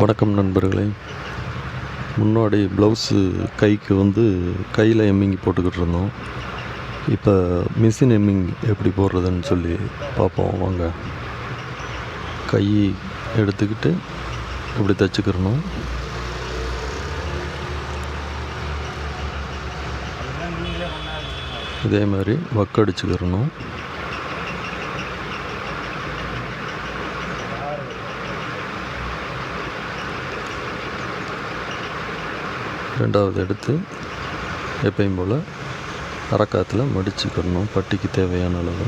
வணக்கம் நண்பர்களே. முன்னாடி ப்ளவுஸு கைக்கு கையில் எம்மிங் போட்டுக்கிட்டு இருந்தோம். இப்போ மிஷின் எம்மிங் எப்படி போடுறதுன்னு சொல்லி பார்ப்போம் வாங்க. கை எடுத்துக்கிட்டு இப்படி தைச்சிக்கிறணும். இதே மாதிரி வக்கடிச்சுக்கிறணும். ரெண்டாவது எடுத்து எப்பயும் போல் அரைக்காத்தில் மடிச்சுக்கிடணும். பட்டிக்கு தேவையான அளவு.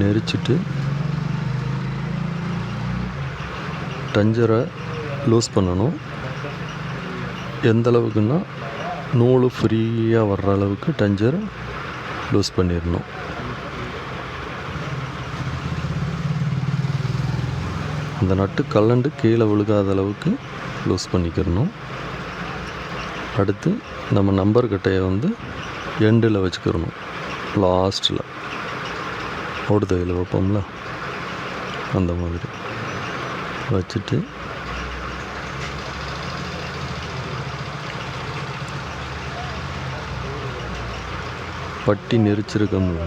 நெரிச்சிட்டு டஞ்சரை லூஸ் பண்ணணும். எந்த அளவுக்குன்னா நூல் ஃப்ரீயாக வர்ற அளவுக்கு டஞ்சரை லூஸ் பண்ணிடணும். அந்த நட்டு கலண்டு கீழே விழுகாத அளவுக்கு லூஸ் பண்ணிக்கிறணும். அடுத்து நம்ம நம்பர் கட்டையை எண்டில் வச்சுக்கிறணும். லாஸ்ட்டில் ஓடுதையில் வைப்போம்ல அந்த மாதிரி வச்சுட்டு பட்டி நெரிச்சிருக்கோம்ல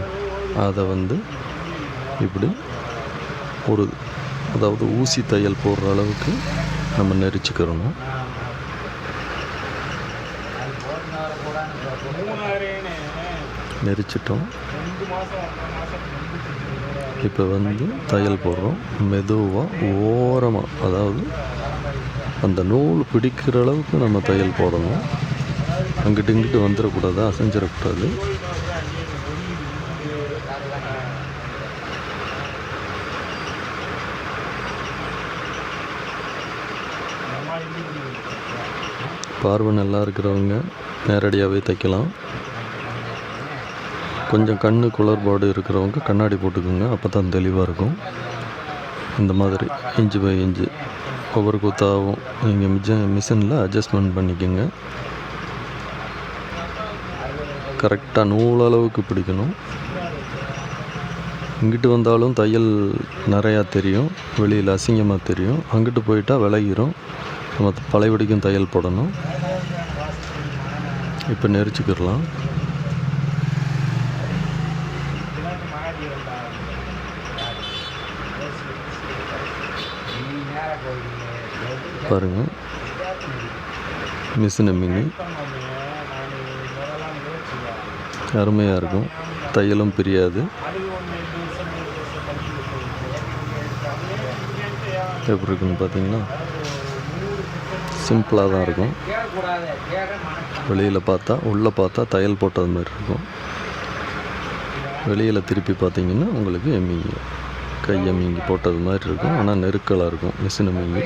அதை இப்படி அதாவது ஊசி தையல் போடுற அளவுக்கு நம்ம நெரிச்சுக்கிறணும். நெரிச்சிட்டோம். இப்போ தையல் போடுறோம். மெதுவாக ஓரமாக, அதாவது அந்த நூல் பிடிக்கிற அளவுக்கு நம்ம தையல் போடணும். அங்கிட்டு இங்கிட்டு வந்துடக்கூடாது, அசைஞ்சிடக்கூடாது. பார்வை நல்லா இருக்கிறவங்க நேரடியாகவே தைக்கலாம். கொஞ்சம் கண்ணு குளறுபாடு இருக்கிறவங்க கண்ணாடி போட்டுக்கோங்க, அப்போ தான் தெளிவாக இருக்கும். இந்த மாதிரி இன்ச்சு பை இன்ச்சு ஒவ்வொரு குத்தாகவும் நீங்கள் மிஷினில் அட்ஜஸ்ட்மெண்ட் பண்ணிக்கோங்க. கரெக்டாக நூலளவுக்கு பிடிக்கணும். இங்கிட்டு வந்தாலும் தையல் நிறையா தெரியும், வெளியில் அசிங்கமாக தெரியும். அங்கிட்டு போயிட்டால் விலகிரும். நம்ம பழையபடிக்கும் தையல் போடணும். இப்போ நெரிச்சிக்கிடலாம். பாருங்கள், மிஷின் எம்மிங் அருமையாக இருக்கும். தையலும் பிரியாது. எப்படி இருக்குன்னு பார்த்தீங்கன்னா சிம்பிளாக தான் இருக்கும். வெளியில் பார்த்தா உள்ளே பார்த்தா தையல் போட்டது மாதிரி இருக்கும். வெளியில் திருப்பி பார்த்தீங்கன்னா உங்களுக்கு எம்மிங் கை எம்மிங் போட்டது மாதிரி இருக்கும். ஆனால் நெருக்கலாக இருக்கும் மிஷின் எம்மிங்.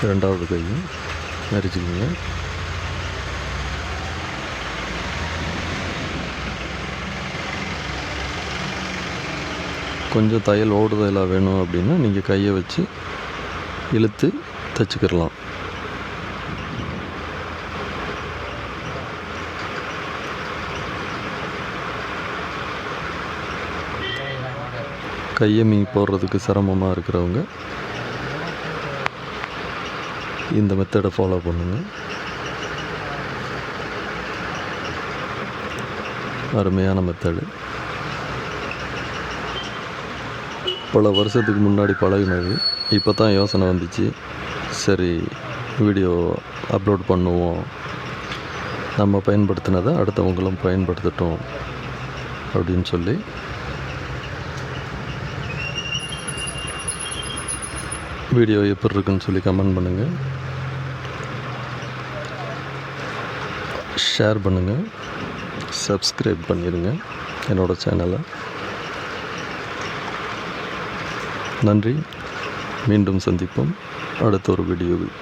ரெண்டாவது கையும் நெரிச்சிக்கிங்க. கொஞ்சம் தையல் ஓடுதலாக வேணும் அப்படின்னா நீங்கள் கையை வச்சு இழுத்து தைச்சிக்கிடலாம். கையெம்மிங் போடுறதுக்கு சிரமமாக இருக்கிறவங்க இந்த மெத்தடை ஃபாலோ பண்ணுங்கள். அருமையான மெத்தடு. பல வருஷத்துக்கு முன்னாடி பழகினது. இப்போ தான் யோசனை வந்துச்சு, சரி வீடியோ அப்லோட் பண்ணுவோம், நம்ம பயன்படுத்தினதை அடுத்தவங்களும் பயன்படுத்தட்டும் அப்படின்னு சொல்லி வீடியோ எப்படி இருக்குன்னு சொல்லி கமெண்ட் பண்ணுங்கள், ஷேர் பண்ணுங்கள், சப்ஸ்கிரைப் பண்ணிடுங்க என்னோடய சேனலை. நன்றி. மீண்டும் சந்திப்போம் அடுத்த ஒரு வீடியோவில்.